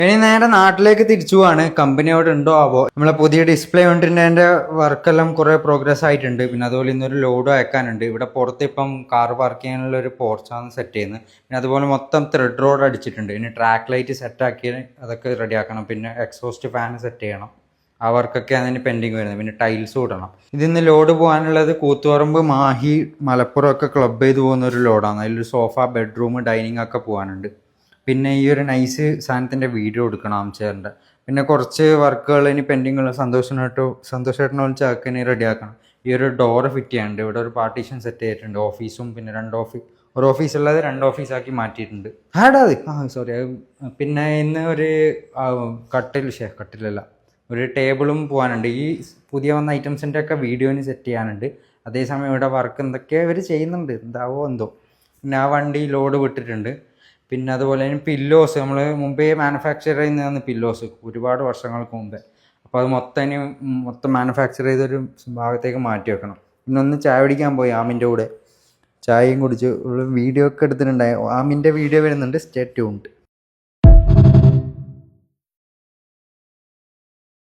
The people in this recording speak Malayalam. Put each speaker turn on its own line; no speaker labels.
ഇനി നേരെ നാട്ടിലേക്ക് തിരിച്ചു പോവാണ്. കമ്പനി അവിടെ ഉണ്ടോ ആവോ. നമ്മളെ പുതിയ ഡിസ്പ്ലേ യൂണിറ്റിന്റെ വർക്കെല്ലാം കുറെ പ്രോഗ്രസ് ആയിട്ടുണ്ട്. പിന്നെ അതുപോലെ ഇന്നൊരു ലോഡ് അയക്കാനുണ്ട്. ഇവിടെ പുറത്ത് ഇപ്പം കാർ പാർക്ക് ചെയ്യാനുള്ള ഒരു പോർച്ചാണ് സെറ്റ് ചെയ്യുന്നത്. പിന്നെ അതുപോലെ മൊത്തം ത്രെഡ് റോഡ് അടിച്ചിട്ടുണ്ട്. ഇനി ട്രാക്ക് ലൈറ്റ് സെറ്റ് ആക്കി അതൊക്കെ റെഡിയാക്കണം. പിന്നെ എക്സോസ്റ്റ് ഫാൻ സെറ്റ് ചെയ്യണം. ആ വർക്കൊക്കെ അതിന് പെൻഡിങ് വരുന്നത്. പിന്നെ ടൈൽസ് ഇടണം. ഇതിന്ന് ലോഡ് പോകാനുള്ളത് കൂത്തുപറമ്പ്, മാഹി, മലപ്പുറം ഒക്കെ ക്ലബ് ചെയ്ത് പോകുന്ന ഒരു ലോഡാണ്. അതിലൊരു സോഫ, ബെഡ്റൂം, ഡൈനിങ് ഒക്കെ പോകാനുണ്ട്. പിന്നെ ഈ ഒരു നൈസ് സാധനത്തിൻ്റെ വീഡിയോ എടുക്കണം ആംചെയറിൻ്റെ. പിന്നെ കുറച്ച് വർക്കുകൾ ഇനി പെൻഡിങ് ഉള്ള സന്തോഷേട്ടനെ വിളിച്ച് ആക്കിനി റെഡിയാക്കണം. ഈ ഒരു ഡോറ് ഫിറ്റ് ചെയ്യാനുണ്ട്. ഇവിടെ ഒരു പാർട്ടീഷൻ സെറ്റ് ചെയ്തിട്ടുണ്ട്. ഓഫീസും പിന്നെ ഒരു ഓഫീസുള്ളത് 2 ഓഫീസാക്കി മാറ്റിയിട്ടുണ്ട്. സോറി. പിന്നെ ഇന്ന് ഒരു കട്ടിലല്ല, ഒരു ടേബിളും പോകാനുണ്ട്. ഈ പുതിയ വന്ന ഐറ്റംസിൻ്റെ ഒക്കെ വീഡിയോന് സെറ്റ് ചെയ്യാനുണ്ട്. അതേസമയം ഇവിടെ വർക്ക് എന്തൊക്കെയോ ഇവർ ചെയ്യുന്നുണ്ട്, എന്താവോ എന്തോ. പിന്നെ ആ വണ്ടി ലോഡ് വിട്ടിട്ടുണ്ട്. പിന്നെ അതുപോലെ തന്നെ പില്ലോസ് നമ്മൾ മുമ്പേ മാനുഫാക്ചർ ചെയ്യുന്നതാണ് പില്ലോസ്, ഒരുപാട് വർഷങ്ങൾക്ക് മുമ്പേ. അപ്പോൾ അത് മൊത്തം മാനുഫാക്ചർ ചെയ്തൊരു ഭാഗത്തേക്ക് മാറ്റി വെക്കണം. പിന്നെ ഒന്ന് ചായ പിടിക്കാൻ പോയി ആമിൻ്റെ കൂടെ. ചായയും കുടിച്ച് വീഡിയോ ഒക്കെ എടുത്തിട്ടുണ്ടായി. ആമിൻ്റെ വീഡിയോ വരുന്നുണ്ട്, സ്റ്റേ ട്യൂൺഡ്.